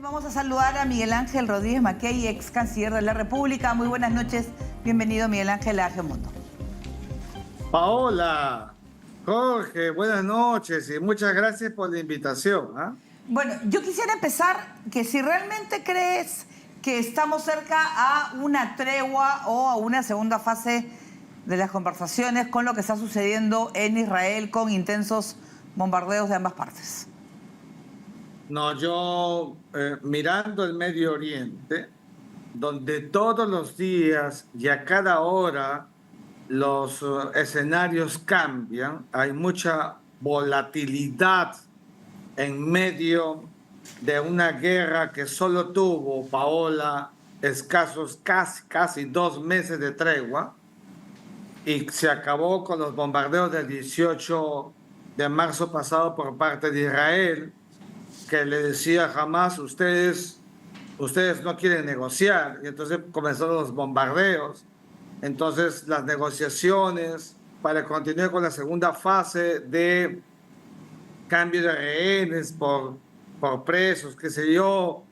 Vamos a saludar a Miguel Ángel Rodríguez Mackey, ex canciller de la República. Muy buenas noches. Bienvenido, Miguel Ángel, a AG Mundo. Paola, Jorge, buenas noches y muchas gracias por la invitación. Bueno, yo quisiera empezar que si realmente crees que estamos cerca a una tregua o a una segunda fase de las conversaciones con lo que está sucediendo en Israel con intensos bombardeos de ambas partes. No, yo mirando el Medio Oriente, donde todos los días y a cada hora los escenarios cambian, hay mucha volatilidad en medio de una guerra que solo tuvo, Paola, escasos casi 2 meses de tregua y se acabó con los bombardeos del 18 de marzo pasado por parte de Israel, que le decía jamás, ustedes no quieren negociar, y entonces comenzaron los bombardeos. Entonces las negociaciones para continuar con la segunda fase de cambio de rehenes por presos, qué sé yo,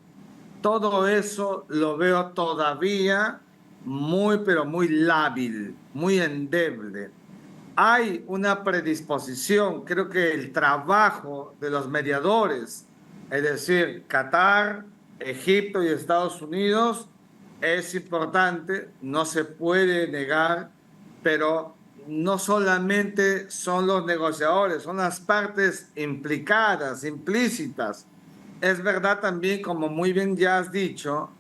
todo eso lo veo todavía muy, pero muy lábil, muy endeble. Hay una predisposición, creo que el trabajo de los mediadores, es decir, Qatar, Egipto y Estados Unidos, es importante, no se puede negar, pero no solamente son los negociadores, son las partes implicadas, implícitas. Es verdad también, como muy bien ya has dicho,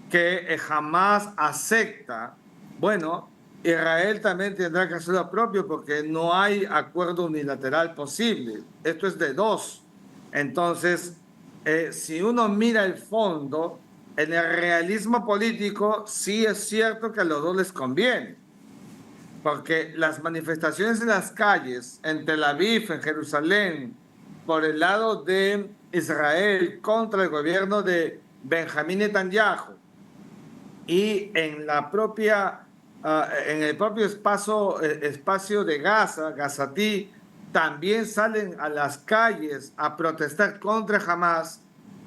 que jamás acepta, bueno, Israel también tendrá que hacer lo propio porque no hay acuerdo unilateral posible. Esto es de dos. Entonces, si uno mira el fondo, en el realismo político sí es cierto que a los dos les conviene, porque las manifestaciones en las calles, en Tel Aviv, en Jerusalén, por el lado de Israel contra el gobierno de Benjamín Netanyahu, y en en el propio espacio de Gaza, Gazatí, también salen a las calles a protestar contra Hamas.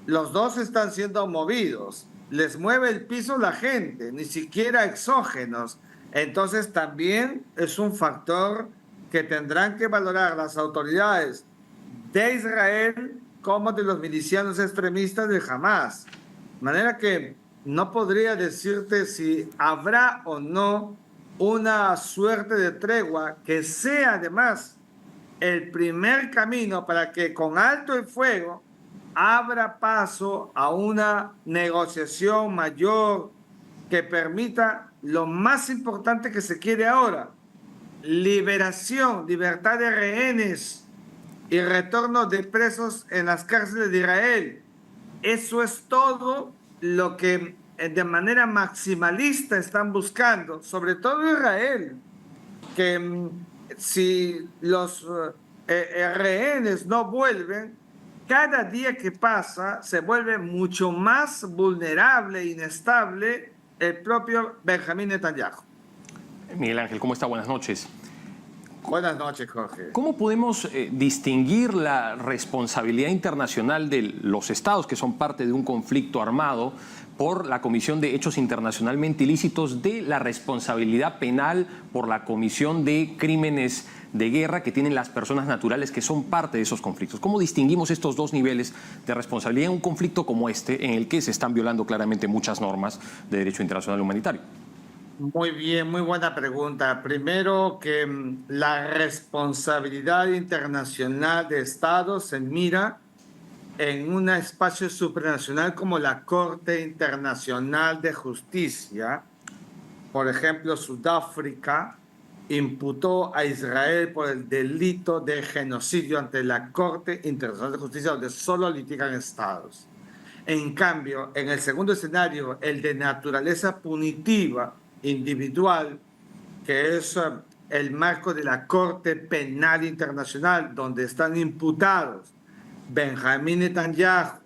Los dos están siendo movidos, les mueve el piso la gente, ni siquiera exógenos. Entonces también es un factor que tendrán que valorar las autoridades de Israel como de los milicianos extremistas de Hamas. De manera que no podría decirte si habrá o no una suerte de tregua que sea además el primer camino para que con alto el fuego abra paso a una negociación mayor que permita lo más importante que se quiere ahora: liberación, libertad de rehenes y retorno de presos en las cárceles de Israel. Eso es todo lo que de manera maximalista están buscando, sobre todo Israel, que si los rehenes no vuelven, cada día que pasa se vuelve mucho más vulnerable e inestable el propio Benjamín Netanyahu. Miguel Ángel, ¿cómo está? Buenas noches. Buenas noches, Jorge. ¿Cómo podemos distinguir la responsabilidad internacional de los estados que son parte de un conflicto armado por la Comisión de Hechos Internacionalmente Ilícitos de la responsabilidad penal por la comisión de crímenes de guerra que tienen las personas naturales que son parte de esos conflictos? ¿Cómo distinguimos estos dos niveles de responsabilidad en un conflicto como este, en el que se están violando claramente muchas normas de derecho internacional humanitario? Muy bien, muy buena pregunta. Primero, que la responsabilidad internacional de Estados se mira en un espacio supranacional como la Corte Internacional de Justicia. Por ejemplo, Sudáfrica imputó a Israel por el delito de genocidio ante la Corte Internacional de Justicia, donde solo litigan estados. En cambio, en el segundo escenario, el de naturaleza punitiva individual, que es el marco de la Corte Penal Internacional, donde están imputados Benjamín Netanyahu,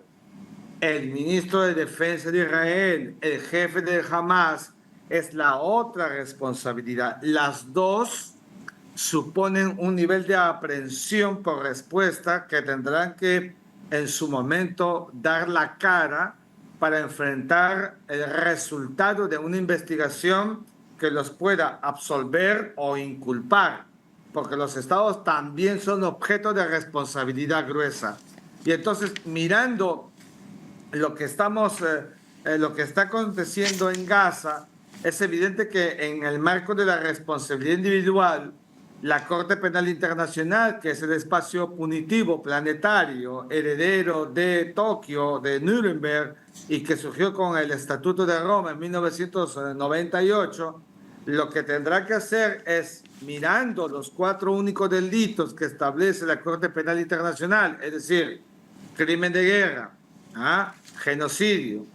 el ministro de Defensa de Israel, el jefe de Hamas, es la otra responsabilidad. Las dos suponen un nivel de aprehensión por respuesta que tendrán que en su momento dar la cara para enfrentar el resultado de una investigación que los pueda absolver o inculpar, porque los estados también son objeto de responsabilidad gruesa. Y entonces, mirando lo que lo que está aconteciendo en Gaza, es evidente que en el marco de la responsabilidad individual, la Corte Penal Internacional, que es el espacio punitivo planetario, heredero de Tokio, de Nuremberg, y que surgió con el Estatuto de Roma en 1998, lo que tendrá que hacer es, mirando los 4 únicos delitos que establece la Corte Penal Internacional, es decir, crimen de guerra, genocidio,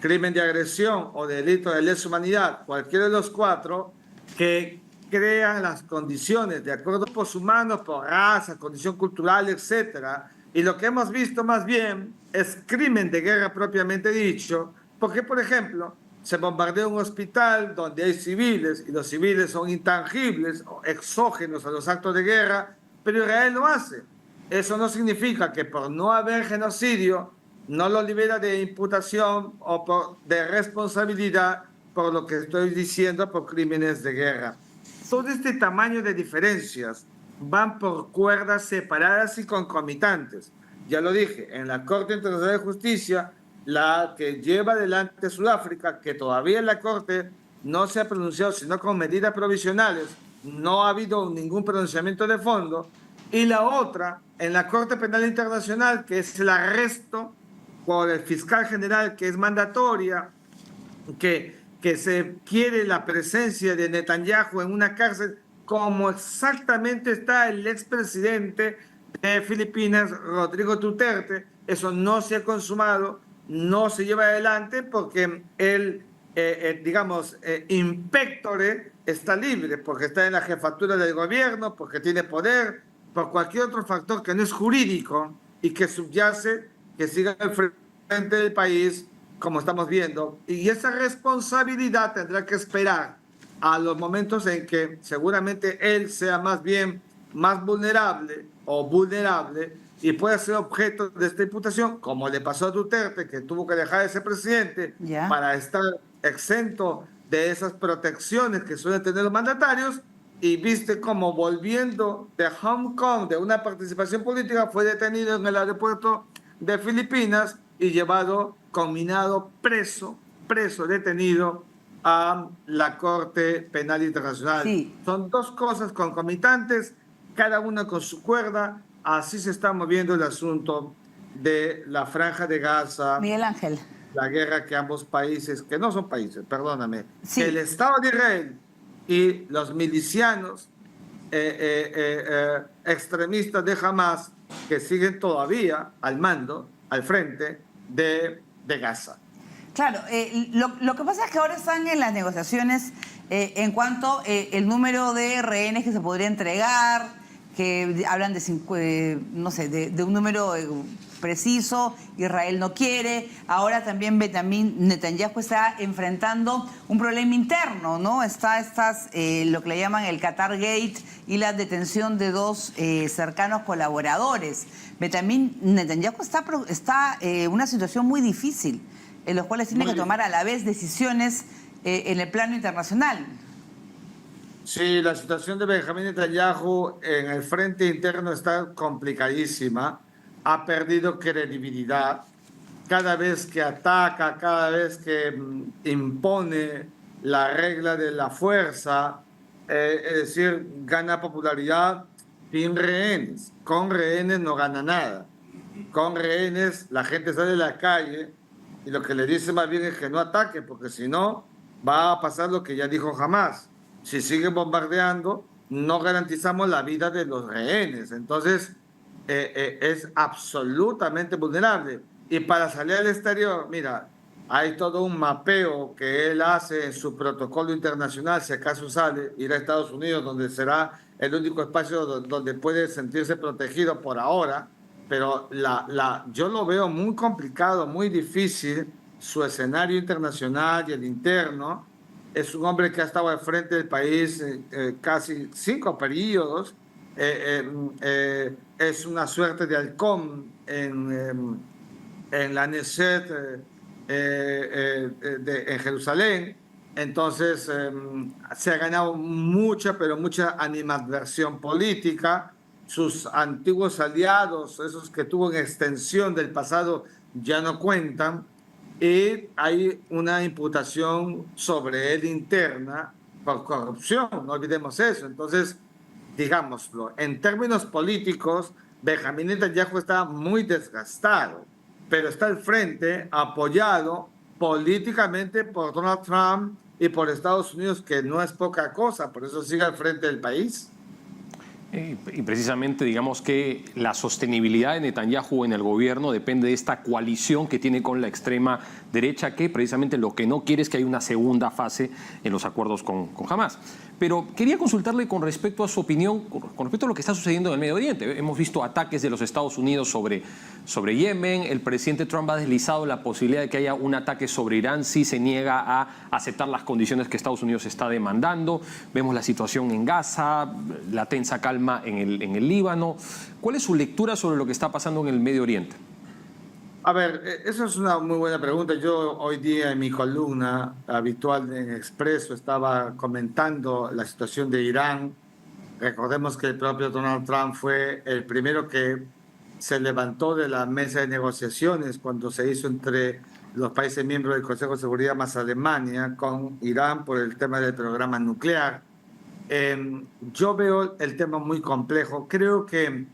crimen de agresión o delito de lesa humanidad, cualquiera de los 4, que crean las condiciones de acuerdo a los humanos por raza, condición cultural, etcétera. Y lo que hemos visto más bien es crimen de guerra propiamente dicho, porque, por ejemplo, se bombardea un hospital donde hay civiles y los civiles son intangibles o exógenos a los actos de guerra, pero Israel lo hace. Eso no significa que por no haber genocidio no lo libera de imputación o de responsabilidad por lo que estoy diciendo, por crímenes de guerra. Todo este tamaño de diferencias van por cuerdas separadas y concomitantes. Ya lo dije, en la Corte Internacional de Justicia, la que lleva adelante Sudáfrica, que todavía en la Corte no se ha pronunciado sino con medidas provisionales, no ha habido ningún pronunciamiento de fondo, y la otra en la Corte Penal Internacional, que es el arresto por el fiscal general, que es mandatoria, que se quiere la presencia de Netanyahu en una cárcel, como exactamente está el expresidente de Filipinas, Rodrigo Duterte. Eso no se ha consumado, no se lleva adelante porque él, impectore, está libre, porque está en la jefatura del gobierno, porque tiene poder, por cualquier otro factor que no es jurídico y que subyace, que siga al frente del país, como estamos viendo, y esa responsabilidad tendrá que esperar a los momentos en que seguramente él sea más vulnerable y pueda ser objeto de esta imputación, como le pasó a Duterte, que tuvo que dejar de ser presidente para estar exento de esas protecciones que suelen tener los mandatarios, y viste como volviendo de Hong Kong, de una participación política, fue detenido en el aeropuerto de Filipinas y llevado, conminado, preso, detenido a la Corte Penal Internacional. Sí. Son 2 cosas concomitantes, cada una con su cuerda. Así se está moviendo el asunto de la Franja de Gaza. Miguel Ángel. La guerra que ambos países, que no son países, perdóname, Sí. el Estado de Israel y los milicianos extremistas de Hamas, que siguen todavía al mando, al frente de Gaza. Claro, lo que pasa es que ahora están en las negociaciones en cuanto el número de rehenes que se podría entregar, que hablan de un número preciso. Israel no quiere. Ahora también Benjamín Netanyahu está enfrentando un problema interno, ¿no? Está lo que le llaman el Qatar Gate y la detención de 2 cercanos colaboradores. Benjamín Netanyahu está en una situación muy difícil, en los cuales tiene que tomar a la vez decisiones en el plano internacional. Sí, la situación de Benjamín Netanyahu en el frente interno está complicadísima. Ha perdido credibilidad. Cada vez que ataca, cada vez que impone la regla de la fuerza, es decir, gana popularidad sin rehenes. Con rehenes no gana nada. Con rehenes la gente sale a la calle y lo que le dice más bien es que no ataque, porque si no va a pasar lo que ya dijo Hamas. Si siguen bombardeando, no garantizamos la vida de los rehenes. Entonces, es absolutamente vulnerable. Y para salir al exterior, mira, hay todo un mapeo que él hace en su protocolo internacional, si acaso sale, ir a Estados Unidos, donde será el único espacio donde puede sentirse protegido por ahora. Pero yo lo veo muy complicado, muy difícil, su escenario internacional y el interno. Es un hombre que ha estado al frente del país casi 5 periodos. Es una suerte de halcón en la Knesset en Jerusalén. Entonces se ha ganado mucha, pero mucha animadversión política. Sus antiguos aliados, esos que tuvo en extensión del pasado, ya no cuentan. Y hay una imputación sobre él interna por corrupción, no olvidemos eso. Entonces, digámoslo, en términos políticos, Benjamín Netanyahu está muy desgastado, pero está al frente, apoyado políticamente por Donald Trump y por Estados Unidos, que no es poca cosa, por eso sigue al frente del país. Y precisamente digamos que la sostenibilidad de Netanyahu en el gobierno depende de esta coalición que tiene con la extrema derecha, que precisamente lo que no quiere es que haya una segunda fase en los acuerdos con Hamás. Pero quería consultarle con respecto a su opinión, con respecto a lo que está sucediendo en el Medio Oriente. Hemos visto ataques de los Estados Unidos sobre Yemen. El presidente Trump ha deslizado la posibilidad de que haya un ataque sobre Irán si se niega a aceptar las condiciones que Estados Unidos está demandando. Vemos la situación en Gaza, la tensa calma en el Líbano. ¿Cuál es su lectura sobre lo que está pasando en el Medio Oriente? A ver, eso es una muy buena pregunta. Yo hoy día en mi columna habitual en Expreso estaba comentando la situación de Irán. Recordemos que el propio Donald Trump fue el primero que se levantó de la mesa de negociaciones cuando se hizo entre los países miembros del Consejo de Seguridad más Alemania con Irán por el tema del programa nuclear. Yo veo el tema muy complejo. Creo que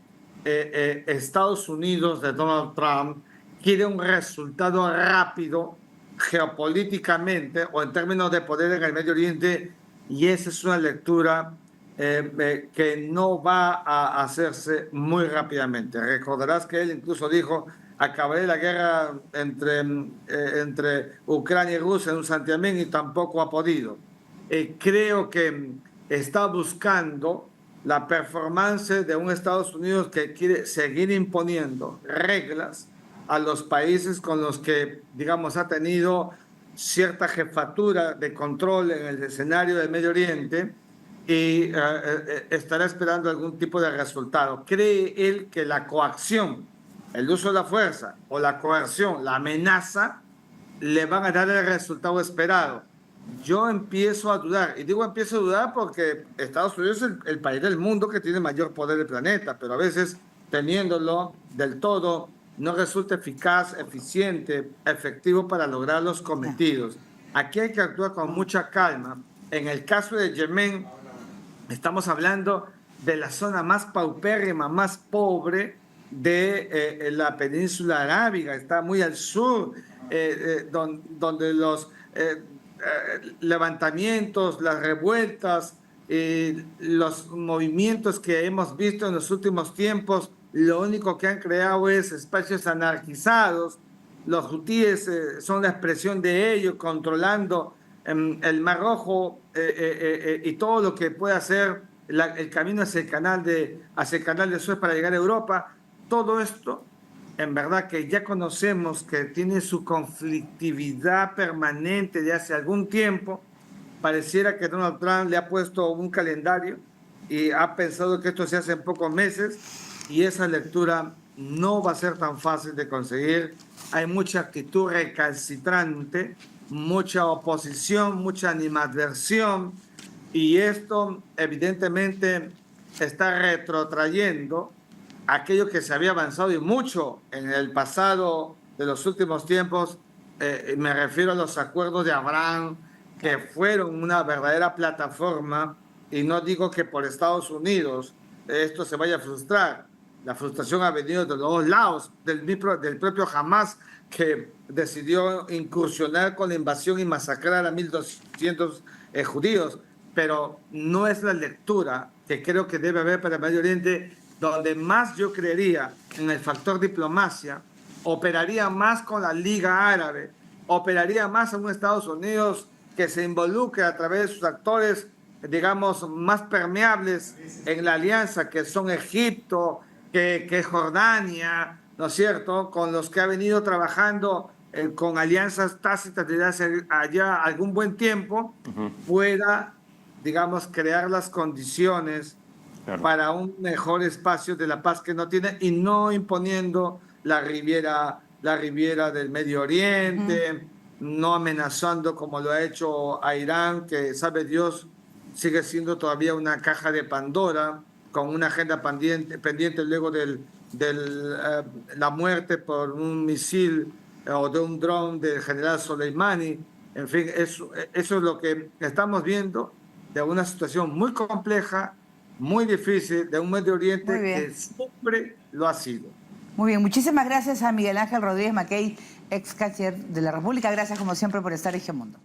Estados Unidos de Donald Trump quiere un resultado rápido geopolíticamente o en términos de poder en el Medio Oriente, y esa es una lectura que no va a hacerse muy rápidamente. Recordarás que él incluso dijo: acabaré la guerra entre Ucrania y Rusia en un santiamén, y tampoco ha podido. Creo que está buscando la performance de un Estados Unidos que quiere seguir imponiendo reglas a los países con los que, digamos, ha tenido cierta jefatura de control en el escenario del Medio Oriente, y estará esperando algún tipo de resultado. Cree él que la coacción, el uso de la fuerza o la coerción, la amenaza, le van a dar el resultado esperado. Yo empiezo a dudar, y digo empiezo a dudar porque Estados Unidos es el país del mundo que tiene mayor poder del planeta, pero a veces teniéndolo del todo no resulta eficaz, eficiente, efectivo para lograr los cometidos. Aquí hay que actuar con mucha calma. En el caso de Yemen, estamos hablando de la zona más paupérrima, más pobre de la península arábiga. Está muy al sur, donde los levantamientos, las revueltas, los movimientos que hemos visto en los últimos tiempos, lo único que han creado es espacios anarquizados. Los hutíes son la expresión de ello, controlando el Mar Rojo y todo lo que puede hacer el camino hacia el canal de Suez para llegar a Europa. Todo esto, en verdad, que ya conocemos que tiene su conflictividad permanente de hace algún tiempo. Pareciera que Donald Trump le ha puesto un calendario y ha pensado que esto se hace en pocos meses, y esa lectura no va a ser tan fácil de conseguir. Hay mucha actitud recalcitrante, mucha oposición, mucha animadversión, y esto evidentemente está retrotrayendo aquello que se había avanzado y mucho en el pasado de los últimos tiempos. Me refiero a los acuerdos de Abraham, que fueron una verdadera plataforma, y no digo que por Estados Unidos esto se vaya a frustrar. La frustración ha venido de los dos lados, del propio Hamás, que decidió incursionar con la invasión y masacrar a 1.200 judíos. Pero no es la lectura que creo que debe haber para el Medio Oriente. Donde más yo creería en el factor diplomacia, operaría más con la Liga Árabe, operaría más en un Estados Unidos que se involucre a través de sus actores, digamos, más permeables en la alianza, que son Egipto, que Jordania, ¿no es cierto?, con los que ha venido trabajando con alianzas tácitas desde hace allá algún buen tiempo, pueda, digamos, crear las condiciones para un mejor espacio de la paz que no tiene, y no imponiendo la Riviera del Medio Oriente, no amenazando como lo ha hecho a Irán, que sabe Dios sigue siendo todavía una caja de Pandora, con una agenda pendiente luego de la muerte por un misil o de un dron del general Soleimani. En fin, eso es lo que estamos viendo, de una situación muy compleja, muy difícil, de un Medio Oriente que siempre lo ha sido. Muy bien, muchísimas gracias a Miguel Ángel Rodríguez Mackey, ex canciller de la República. Gracias como siempre por estar en Hegemundo.